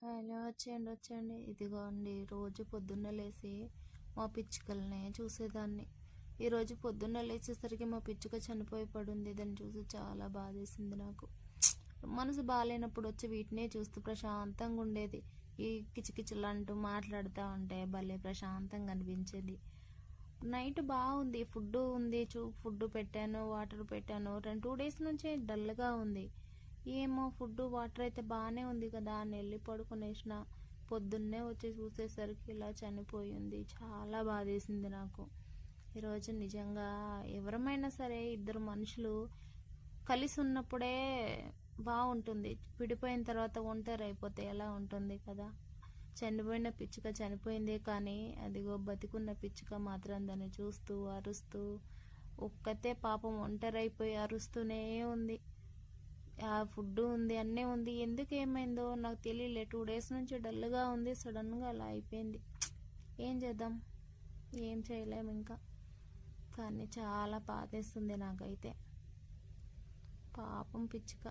Hello! వచ్చేయండి, వచ్చేయండి. ఇదిగోండి రోజు పొద్దున్నే లేసి మా పిచ్చుకలనే చూసేదాన్ని. ఈరోజు పొద్దున్నే లేచేసరికి మా పిచ్చుక చనిపోయి పడుంది. దాన్ని చూసి చాలా బాధేసింది నాకు. మనసు బాగాలేనప్పుడు వచ్చి వీటినే చూస్తూ ప్రశాంతంగా ఉండేది. ఈ కిచకిచలంటూ మాట్లాడుతూ ఉంటే భలే ప్రశాంతంగా అనిపించేది. నైట్ బాగుంది, ఫుడ్ ఉంది, ఫుడ్ పెట్టాను, వాటర్ పెట్టాను. 2 డేస్ నుంచే డల్గా ఉంది. ఏమో ఫుడ్ వాటర్ అయితే బాగానే ఉంది కదా అని వెళ్ళి పడుకునేసిన. పొద్దున్నే వచ్చి చూసేసరికి ఇలా చనిపోయింది. చాలా బాధేసింది నాకు. ఈరోజు నిజంగా ఎవరమైనా సరే ఇద్దరు మనుషులు కలిసి ఉన్నప్పుడే బాగుంటుంది. విడిపోయిన తర్వాత ఒంటరి అయిపోతే ఎలా ఉంటుంది కదా. చనిపోయిన పిచ్చుక చనిపోయిందే కానీ అదిగో బతికున్న పిచ్చుక మాత్రం దాన్ని చూస్తూ అరుస్తూ ఒక్కతే పాపం ఒంటరైపోయి అరుస్తూనే ఉంది. ఆ ఫుడ్ ఉంది, అన్నీ ఉంది. ఎందుకు ఏమైందో నాకు తెలియలే. 2 డేస్ నుంచి డల్గా ఉంది. సడన్గా అలా అయిపోయింది. ఏం చేద్దాం, ఏం చేయలేము ఇంకా. కానీ చాలా బాధేస్తుంది నాకైతే. పాపం పిచ్చుక.